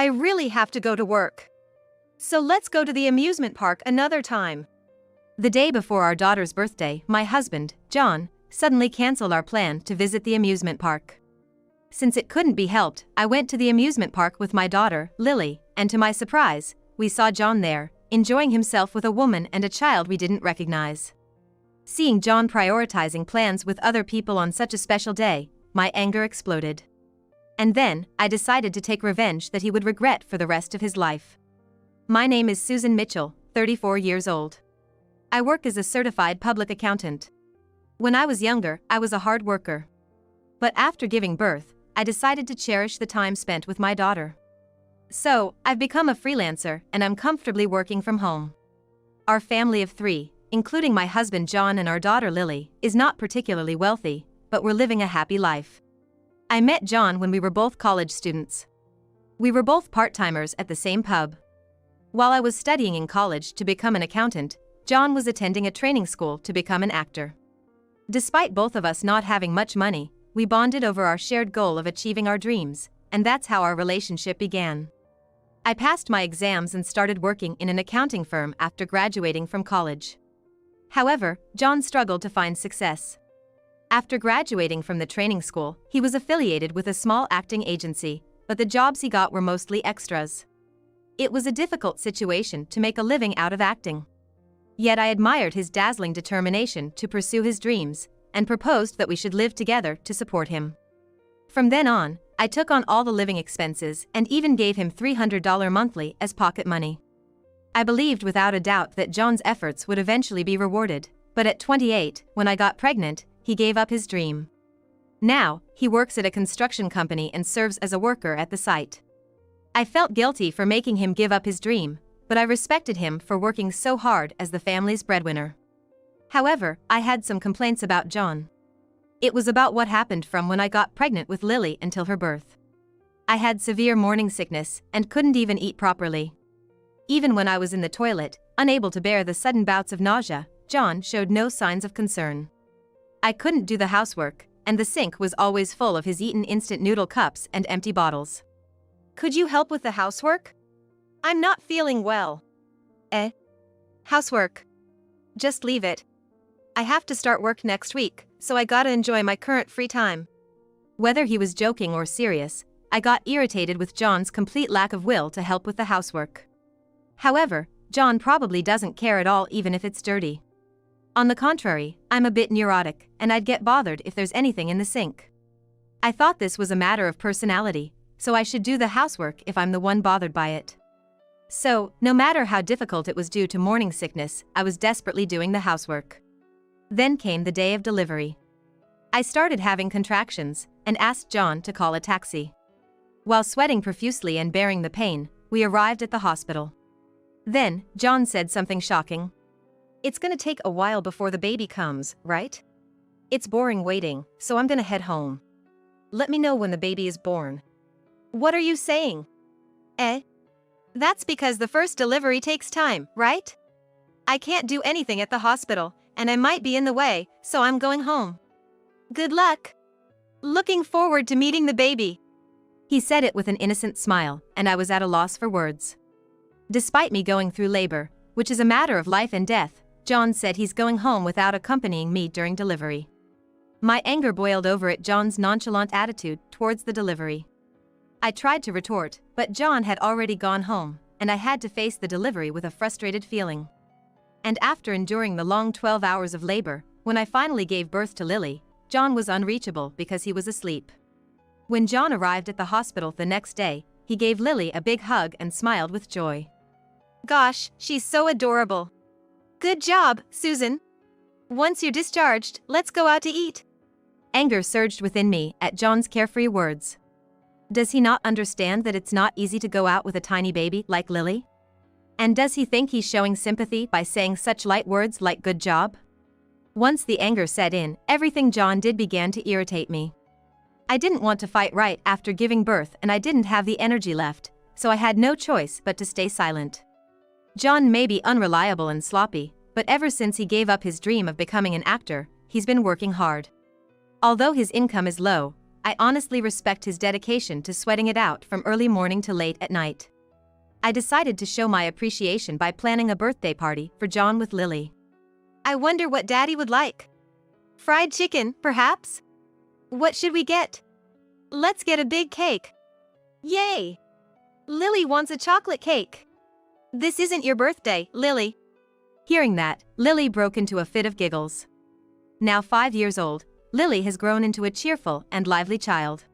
I really have to go to work. So let's go to the amusement park another time. The day before our daughter's birthday, my husband, John, suddenly canceled our plan to visit the amusement park. Since it couldn't be helped, I went to the amusement park with my daughter, Lily, and to my surprise, we saw John there, enjoying himself with a woman and a child we didn't recognize. Seeing John prioritizing plans with other people on such a special day, my anger exploded. And then, I decided to take revenge that he would regret for the rest of his life. My name is Susan Mitchell, 34 years old. I work as a certified public accountant. When I was younger, I was a hard worker. But after giving birth, I decided to cherish the time spent with my daughter. So, I've become a freelancer and I'm comfortably working from home. Our family of 3, including my husband John and our daughter Lily, is not particularly wealthy, but we're living a happy life. I met John when we were both college students. We were both part-timers at the same pub. While I was studying in college to become an accountant, John was attending a training school to become an actor. Despite both of us not having much money, we bonded over our shared goal of achieving our dreams, and that's how our relationship began. I passed my exams and started working in an accounting firm after graduating from college. However, John struggled to find success. After graduating from the training school, he was affiliated with a small acting agency, but the jobs he got were mostly extras. It was a difficult situation to make a living out of acting. Yet I admired his dazzling determination to pursue his dreams, and proposed that we should live together to support him. From then on, I took on all the living expenses and even gave him $300 monthly as pocket money. I believed without a doubt that John's efforts would eventually be rewarded, but at 28, when I got pregnant, he gave up his dream. Now, he works at a construction company and serves as a worker at the site. I felt guilty for making him give up his dream, but I respected him for working so hard as the family's breadwinner. However, I had some complaints about John. It was about what happened from when I got pregnant with Lily until her birth. I had severe morning sickness and couldn't even eat properly. Even when I was in the toilet, unable to bear the sudden bouts of nausea, John showed no signs of concern. I couldn't do the housework, and the sink was always full of his eaten instant noodle cups and empty bottles. Could you help with the housework? I'm not feeling well. Housework. Just leave it. I have to start work next week, so I gotta enjoy my current free time. Whether he was joking or serious, I got irritated with John's complete lack of will to help with the housework. However, John probably doesn't care at all even if it's dirty. On the contrary, I'm a bit neurotic, and I'd get bothered if there's anything in the sink. I thought this was a matter of personality, so I should do the housework if I'm the one bothered by it. So, no matter how difficult it was due to morning sickness, I was desperately doing the housework. Then came the day of delivery. I started having contractions, and asked John to call a taxi. While sweating profusely and bearing the pain, we arrived at the hospital. Then, John said something shocking. It's gonna take a while before the baby comes, right? It's boring waiting, so I'm gonna head home. Let me know when the baby is born. What are you saying? That's because the first delivery takes time, right? I can't do anything at the hospital, and I might be in the way, so I'm going home. Good luck. Looking forward to meeting the baby. He said it with an innocent smile, and I was at a loss for words. Despite me going through labor, which is a matter of life and death, John said he's going home without accompanying me during delivery. My anger boiled over at John's nonchalant attitude towards the delivery. I tried to retort, but John had already gone home, and I had to face the delivery with a frustrated feeling. And after enduring the long 12 hours of labor, when I finally gave birth to Lily, John was unreachable because he was asleep. When John arrived at the hospital the next day, he gave Lily a big hug and smiled with joy. Gosh, she's so adorable. Good job, Susan. Once you're discharged, let's go out to eat. Anger surged within me at John's carefree words. Does he not understand that it's not easy to go out with a tiny baby like Lily? And does he think he's showing sympathy by saying such light words like good job? Once the anger set in, everything John did began to irritate me. I didn't want to fight right after giving birth and I didn't have the energy left, so I had no choice but to stay silent. John may be unreliable and sloppy, but ever since he gave up his dream of becoming an actor, he's been working hard. Although his income is low, I honestly respect his dedication to sweating it out from early morning to late at night. I decided to show my appreciation by planning a birthday party for John with Lily. I wonder what Daddy would like. Fried chicken, perhaps? What should we get? Let's get a big cake. Yay! Lily wants a chocolate cake. This isn't your birthday, Lily. Hearing that, Lily broke into a fit of giggles. Now 5 years old, Lily has grown into a cheerful and lively child.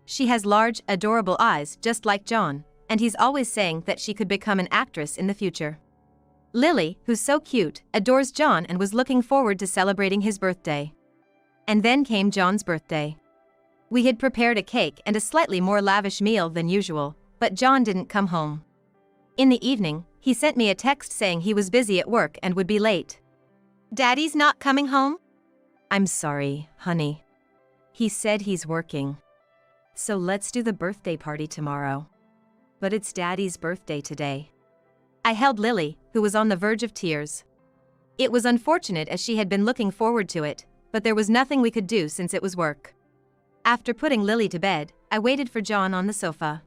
She has large, adorable eyes just like John, and he's always saying that she could become an actress in the future. Lily, who's so cute, adores John and was looking forward to celebrating his birthday. And then came John's birthday. We had prepared a cake and a slightly more lavish meal than usual, but John didn't come home. In the evening, he sent me a text saying he was busy at work and would be late. Daddy's not coming home? I'm sorry, honey. He said he's working. So let's do the birthday party tomorrow. But it's Daddy's birthday today. I held Lily, who was on the verge of tears. It was unfortunate as she had been looking forward to it, but there was nothing we could do since it was work. After putting Lily to bed, I waited for John on the sofa.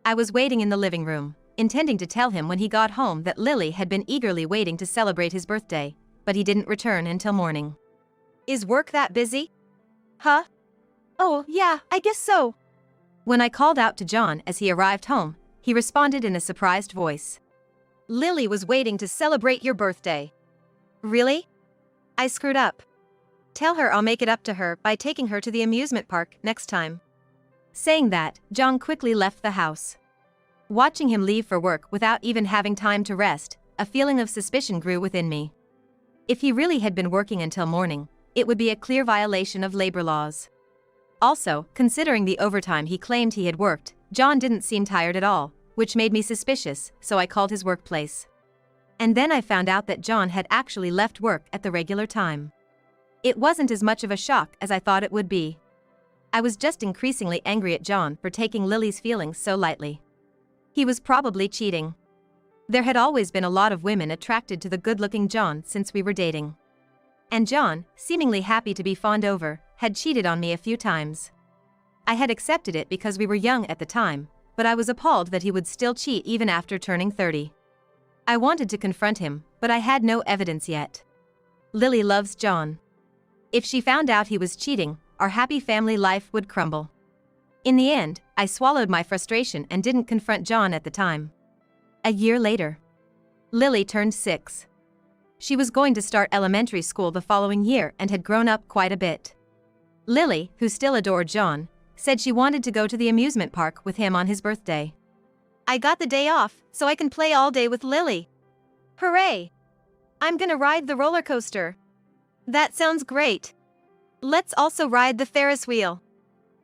I was waiting in the living room, intending to tell him when he got home that Lily had been eagerly waiting to celebrate his birthday, but he didn't return until morning. Is work that busy? Huh? Oh, yeah, I guess so. When I called out to John as he arrived home, he responded in a surprised voice. Lily was waiting to celebrate your birthday. Really? I screwed up. Tell her I'll make it up to her by taking her to the amusement park next time. Saying that, John quickly left the house. Watching him leave for work without even having time to rest, a feeling of suspicion grew within me. If he really had been working until morning, it would be a clear violation of labor laws. Also, considering the overtime he claimed he had worked, John didn't seem tired at all, which made me suspicious, so I called his workplace. And then I found out that John had actually left work at the regular time. It wasn't as much of a shock as I thought it would be. I was just increasingly angry at John for taking Lily's feelings so lightly. He was probably cheating. There had always been a lot of women attracted to the good-looking John since we were dating. And John, seemingly happy to be fawned over, had cheated on me a few times. I had accepted it because we were young at the time, but I was appalled that he would still cheat even after turning 30. I wanted to confront him, but I had no evidence yet. Lily loves John. If she found out he was cheating, our happy family life would crumble. In the end, I swallowed my frustration and didn't confront John at the time. A year later, Lily turned 6. She was going to start elementary school the following year and had grown up quite a bit. Lily, who still adored John, said she wanted to go to the amusement park with him on his birthday. I got the day off, so I can play all day with Lily. Hooray! I'm gonna ride the roller coaster. That sounds great. Let's also ride the Ferris wheel.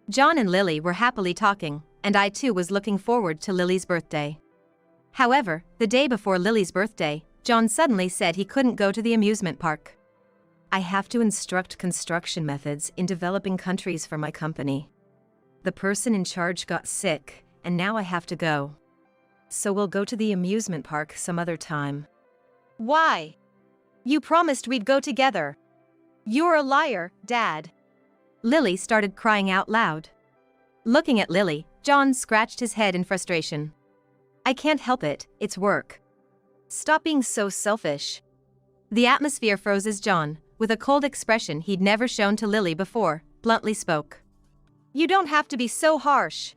John and Lily were happily talking, and I too was looking forward to Lily's birthday. However, the day before Lily's birthday, John suddenly said he couldn't go to the amusement park. I have to instruct construction methods in developing countries for my company. The person in charge got sick, and now I have to go. So we'll go to the amusement park some other time. Why? You promised we'd go together. You're a liar, Dad. Lily started crying out loud. Looking at Lily, John scratched his head in frustration. I can't help it, it's work. Stop being so selfish. The atmosphere froze as John, with a cold expression he'd never shown to Lily before, bluntly spoke. You don't have to be so harsh.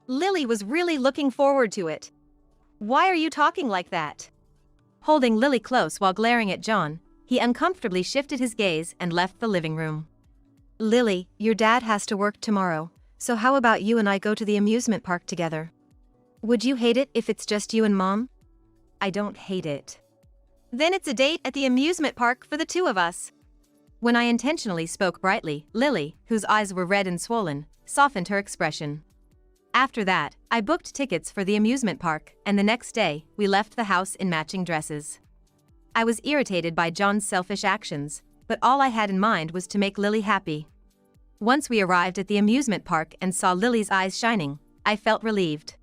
Lily was really looking forward to it. Why are you talking like that? Holding Lily close while glaring at John, he uncomfortably shifted his gaze and left the living room. Lily, your dad has to work tomorrow, so how about you and I go to the amusement park together? Would you hate it if it's just you and Mom? I don't hate it. Then it's a date at the amusement park for the two of us. When I intentionally spoke brightly, Lily, whose eyes were red and swollen, softened her expression. After that, I booked tickets for the amusement park, and the next day, we left the house in matching dresses. I was irritated by John's selfish actions, but all I had in mind was to make Lily happy. Once we arrived at the amusement park and saw Lily's eyes shining, I felt relieved.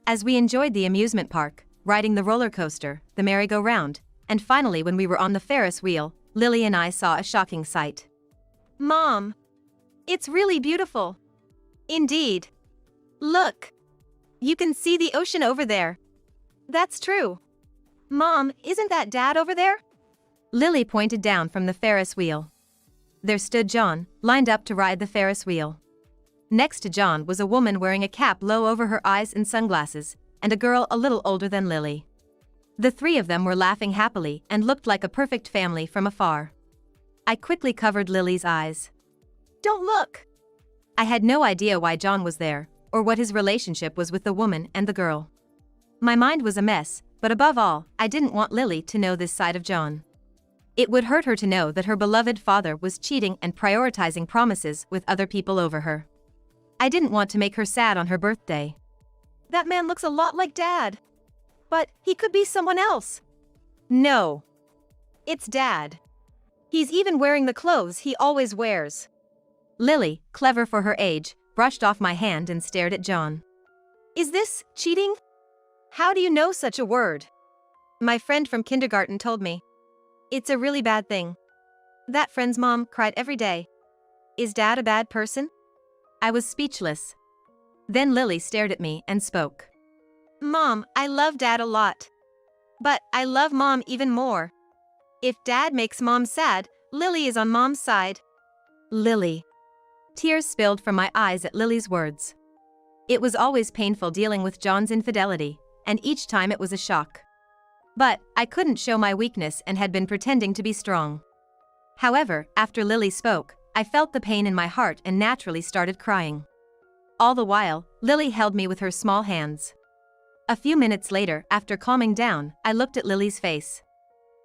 As we enjoyed the amusement park, riding the roller coaster, the merry-go-round, and finally when we were on the Ferris wheel, Lily and I saw a shocking sight. Mom! It's really beautiful. Indeed. Look. You can see the ocean over there. That's true. Mom, isn't that Dad over there? Lily pointed down from the Ferris wheel. There stood John, lined up to ride the Ferris wheel. Next to John was a woman wearing a cap low over her eyes and sunglasses, and a girl a little older than Lily. The three of them were laughing happily and looked like a perfect family from afar. I quickly covered Lily's eyes. Don't look! I had no idea why John was there, or what his relationship was with the woman and the girl. My mind was a mess, but above all, I didn't want Lily to know this side of John. It would hurt her to know that her beloved father was cheating and prioritizing promises with other people over her. I didn't want to make her sad on her birthday. That man looks a lot like Dad. But he could be someone else. No. It's Dad. He's even wearing the clothes he always wears. Lily, clever for her age, brushed off my hand and stared at John. Is this cheating? How do you know such a word? My friend from kindergarten told me. It's a really bad thing. That friend's mom cried every day. Is Dad a bad person? I was speechless. Then Lily stared at me and spoke. Mom, I love Dad a lot. But I love Mom even more. If Dad makes Mom sad, Lily is on Mom's side. Lily. Tears spilled from my eyes at Lily's words. It was always painful dealing with John's infidelity, and each time it was a shock. But I couldn't show my weakness and had been pretending to be strong. However, after Lily spoke, I felt the pain in my heart and naturally started crying. All the while, Lily held me with her small hands. A few minutes later, after calming down, I looked at Lily's face.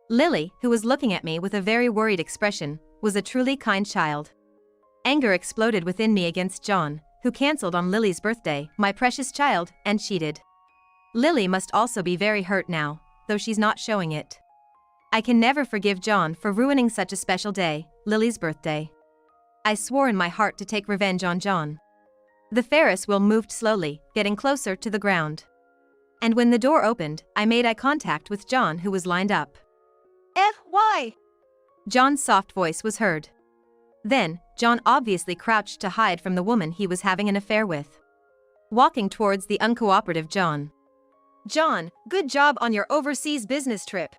Lily, who was looking at me with a very worried expression, was a truly kind child. Anger exploded within me against John, who cancelled on Lily's birthday, my precious child, and cheated. Lily must also be very hurt now, though she's not showing it. I can never forgive John for ruining such a special day, Lily's birthday. I swore in my heart to take revenge on John. The Ferris wheel moved slowly, getting closer to the ground. And when the door opened, I made eye contact with John, who was lined up. Why? John's soft voice was heard. Then, John obviously crouched to hide from the woman he was having an affair with. Walking towards the uncooperative John. John, good job on your overseas business trip.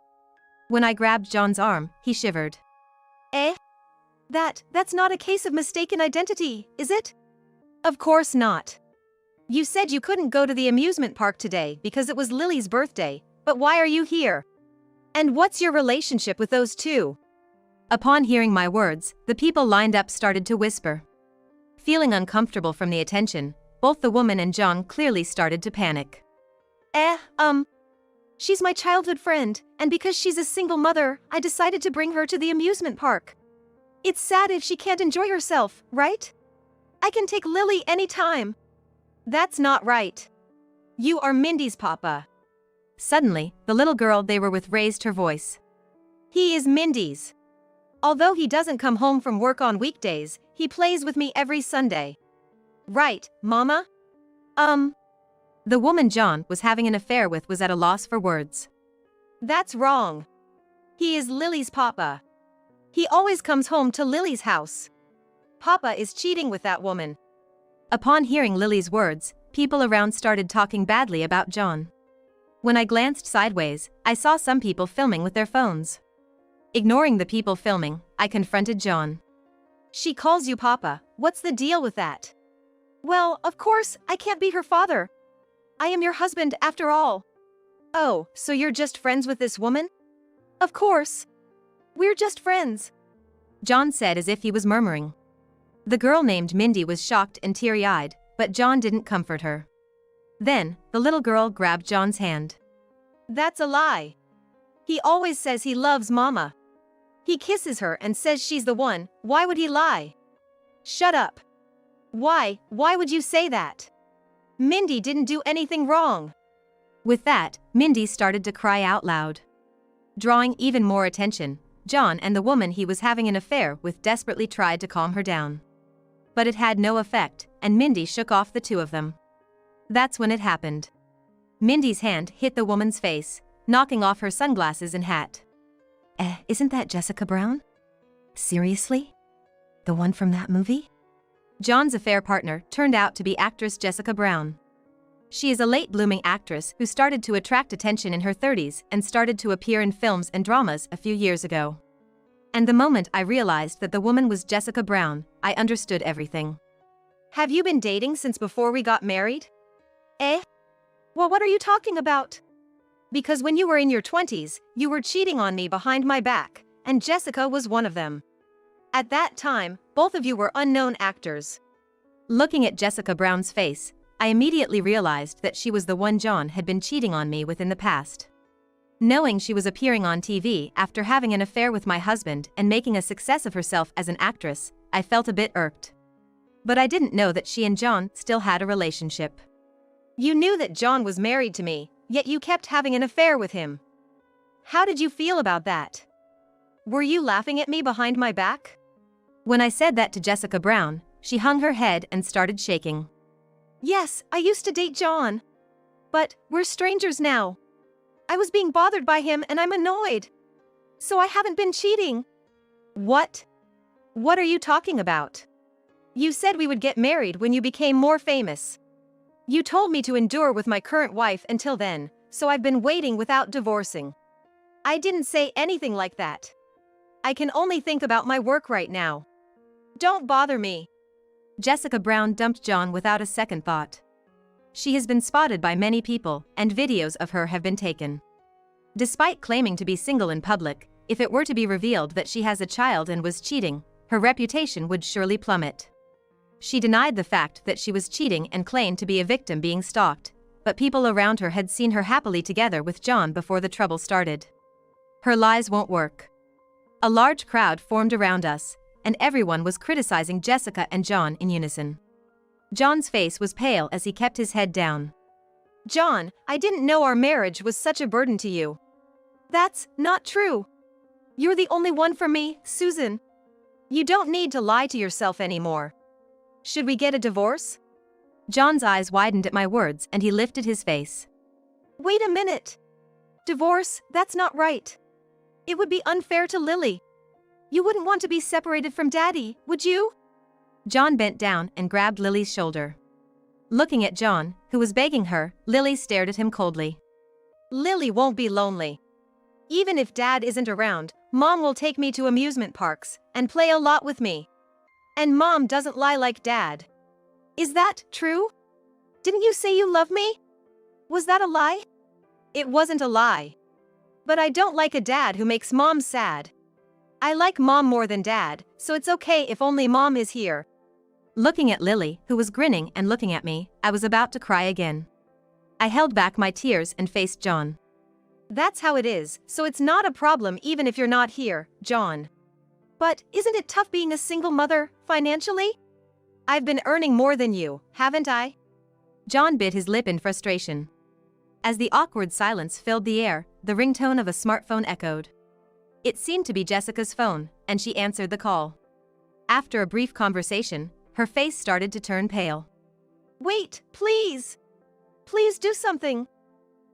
When I grabbed John's arm, he shivered. That's not a case of mistaken identity, is it? Of course not. You said you couldn't go to the amusement park today because it was Lily's birthday, but why are you here? And what's your relationship with those two? Upon hearing my words, the people lined up started to whisper. Feeling uncomfortable from the attention, both the woman and John clearly started to panic. She's my childhood friend, and because she's a single mother, I decided to bring her to the amusement park. It's sad if she can't enjoy herself, right? I can take Lily anytime. That's not right. You are Mindy's papa. Suddenly, the little girl they were with raised her voice. He is Mindy's. Although he doesn't come home from work on weekdays, he plays with me every Sunday. Right, Mama? The woman John was having an affair with was at a loss for words. That's wrong. He is Lily's papa. He always comes home to Lily's house. Papa is cheating with that woman. Upon hearing Lily's words, people around started talking badly about John. When I glanced sideways, I saw some people filming with their phones. Ignoring the people filming, I confronted John. She calls you Papa, what's the deal with that? Well, of course, I can't be her father. I am your husband after all. Oh, so you're just friends with this woman? Of course. We're just friends. John said as if he was murmuring. The girl named Mindy was shocked and teary-eyed, but John didn't comfort her. Then, the little girl grabbed John's hand. That's a lie. He always says he loves Mama. He kisses her and says she's the one, why would he lie? Shut up. Why would you say that? Mindy didn't do anything wrong. With that, Mindy started to cry out loud. Drawing even more attention, John and the woman he was having an affair with desperately tried to calm her down. But it had no effect, and Mindy shook off the two of them. That's when it happened. Mindy's hand hit the woman's face, knocking off her sunglasses and hat. Isn't that Jessica Brown? Seriously? The one from that movie? John's affair partner turned out to be actress Jessica Brown. She is a late-blooming actress who started to attract attention in her 30s and started to appear in films and dramas a few years ago. And the moment I realized that the woman was Jessica Brown, I understood everything. Have you been dating since before we got married? Eh? Well, what are you talking about? Because when you were in your 20s, you were cheating on me behind my back, and Jessica was one of them. At that time, both of you were unknown actors. Looking at Jessica Brown's face, I immediately realized that she was the one John had been cheating on me with in the past. Knowing she was appearing on TV after having an affair with my husband and making a success of herself as an actress, I felt a bit irked. But I didn't know that she and John still had a relationship. You knew that John was married to me, yet you kept having an affair with him. How did you feel about that? Were you laughing at me behind my back? When I said that to Jessica Brown, she hung her head and started shaking. Yes, I used to date John. But we're strangers now. I was being bothered by him and I'm annoyed. So I haven't been cheating. What? What are you talking about? You said we would get married when you became more famous. You told me to endure with my current wife until then, so I've been waiting without divorcing. I didn't say anything like that. I can only think about my work right now. Don't bother me. Jessica Brown dumped John without a second thought. She has been spotted by many people, and videos of her have been taken. Despite claiming to be single in public, if it were to be revealed that she has a child and was cheating, her reputation would surely plummet. She denied the fact that she was cheating and claimed to be a victim being stalked, but people around her had seen her happily together with John before the trouble started. Her lies won't work. A large crowd formed around us, and everyone was criticizing Jessica and John in unison. John's face was pale as he kept his head down. John, I didn't know our marriage was such a burden to you. That's not true. You're the only one for me, Susan. You don't need to lie to yourself anymore. Should we get a divorce? John's eyes widened at my words and he lifted his face. Wait a minute. Divorce, that's not right. It would be unfair to Lily. You wouldn't want to be separated from Daddy, would you? John bent down and grabbed Lily's shoulder. Looking at John, who was begging her, Lily stared at him coldly. Lily won't be lonely. Even if Dad isn't around, Mom will take me to amusement parks and play a lot with me. And Mom doesn't lie like Dad. Is that true? Didn't you say you love me? Was that a lie? It wasn't a lie. But I don't like a dad who makes Mom sad. I like Mom more than Dad, so it's okay if only Mom is here. Looking at Lily, who was grinning and looking at me, I was about to cry again. I held back my tears and faced John. That's how it is, so it's not a problem even if you're not here, John. But isn't it tough being a single mother, financially? I've been earning more than you, haven't I? John bit his lip in frustration. As the awkward silence filled the air, the ringtone of a smartphone echoed. It seemed to be Jessica's phone, and she answered the call. After a brief conversation, her face started to turn pale. Wait, please! Please do something!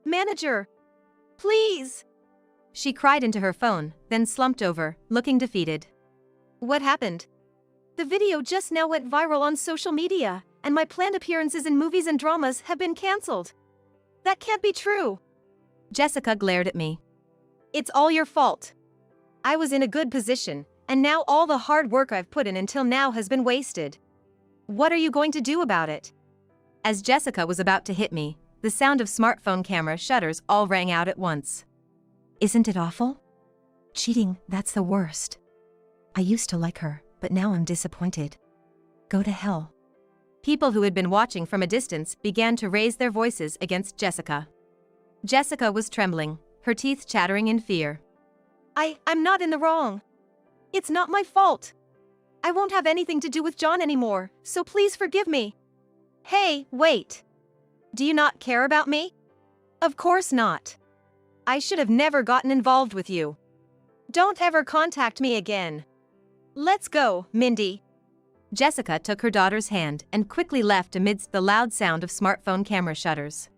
Manager! Please! She cried into her phone, then slumped over, looking defeated. What happened? The video just now went viral on social media, and my planned appearances in movies and dramas have been cancelled. That can't be true. Jessica glared at me. It's all your fault. I was in a good position, and now all the hard work I've put in until now has been wasted. What are you going to do about it? As Jessica was about to hit me, the sound of smartphone camera shutters all rang out at once. Isn't it awful? Cheating, that's the worst. I used to like her, but now I'm disappointed. Go to hell. People who had been watching from a distance began to raise their voices against Jessica. Jessica was trembling, her teeth chattering in fear. I'm not in the wrong. It's not my fault. I won't have anything to do with John anymore, so please forgive me. Hey, wait. Do you not care about me? Of course not. I should have never gotten involved with you. Don't ever contact me again. Let's go, Mindy. Jessica took her daughter's hand and quickly left amidst the loud sound of smartphone camera shutters.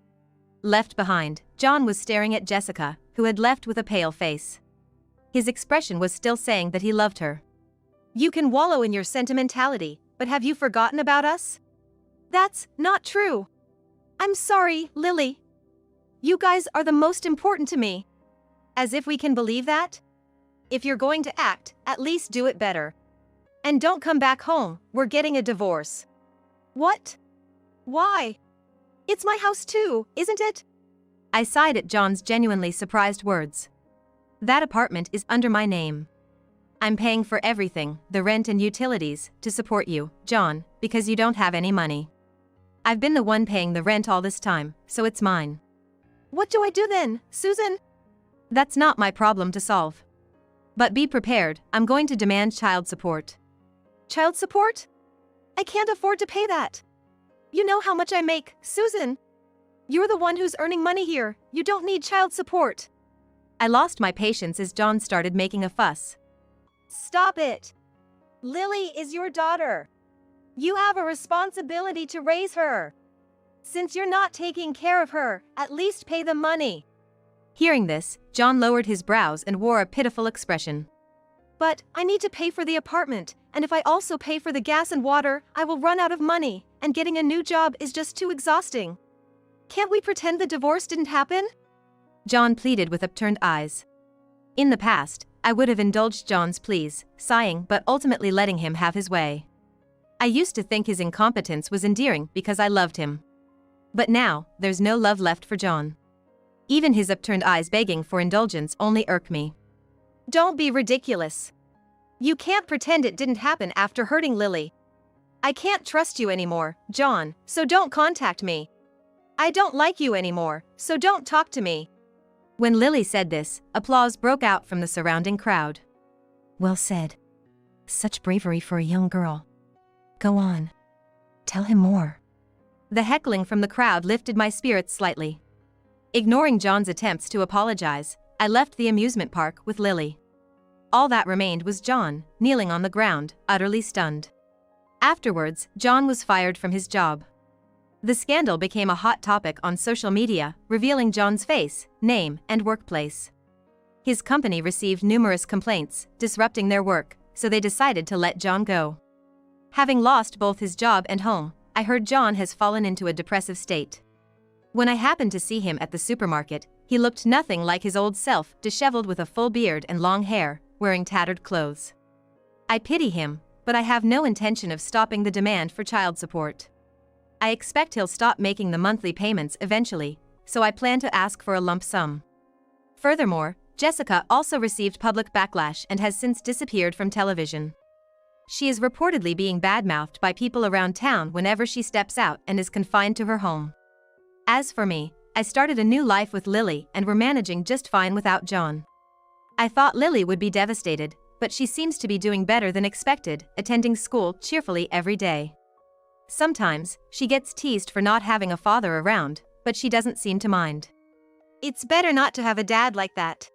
Left behind, John was staring at Jessica, who had left with a pale face. His expression was still saying that he loved her. You can wallow in your sentimentality, But have you forgotten about us? That's not true. I'm sorry, Lily. You guys are the most important to me. As if we can believe that? If you're going to act, at least do it better. And don't come back home, we're getting a divorce. What? Why? It's my house too, isn't it? I sighed at John's genuinely surprised words. That apartment is under my name. I'm paying for everything, the rent and utilities, to support you, John, because you don't have any money. I've been the one paying the rent all this time, so it's mine. What do I do then, Susan? That's not my problem to solve. But be prepared, I'm going to demand child support. Child support? I can't afford to pay that. You know how much I make, Susan. You're the one who's earning money here, you don't need child support. I lost my patience as John started making a fuss. Stop it. Lily is your daughter. You have a responsibility to raise her. Since you're not taking care of her, at least pay the money. Hearing this, John lowered his brows and wore a pitiful expression. But I need to pay for the apartment, and if I also pay for the gas and water, I will run out of money, and getting a new job is just too exhausting. Can't we pretend the divorce didn't happen? John pleaded with upturned eyes. In the past, I would have indulged John's pleas, sighing but ultimately letting him have his way. I used to think his incompetence was endearing because I loved him. But now, there's no love left for John. Even his upturned eyes begging for indulgence only irk me. Don't be ridiculous. You can't pretend it didn't happen after hurting Lily. I can't trust you anymore, John, so don't contact me. I don't like you anymore, so don't talk to me. When Lily said this, applause broke out from the surrounding crowd. Well said. Such bravery for a young girl. Go on. Tell him more. The heckling from the crowd lifted my spirits slightly. Ignoring John's attempts to apologize, I left the amusement park with Lily. All that remained was John, kneeling on the ground, utterly stunned. Afterwards, John was fired from his job. The scandal became a hot topic on social media, revealing John's face, name, and workplace. His company received numerous complaints, disrupting their work, so they decided to let John go. Having lost both his job and home, I heard John has fallen into a depressive state. When I happened to see him at the supermarket, he looked nothing like his old self, disheveled with a full beard and long hair, wearing tattered clothes. I pity him, but I have no intention of stopping the demand for child support. I expect he'll stop making the monthly payments eventually, so I plan to ask for a lump sum. Furthermore, Jessica also received public backlash and has since disappeared from television. She is reportedly being badmouthed by people around town whenever she steps out and is confined to her home. As for me, I started a new life with Lily and we're managing just fine without John. I thought Lily would be devastated, but she seems to be doing better than expected, attending school cheerfully every day. Sometimes, she gets teased for not having a father around, but she doesn't seem to mind. It's better not to have a dad like that,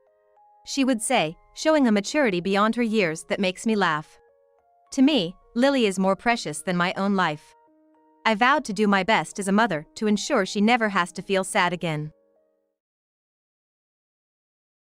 she would say, showing a maturity beyond her years that makes me laugh. To me, Lily is more precious than my own life. I vowed to do my best as a mother to ensure she never has to feel sad again.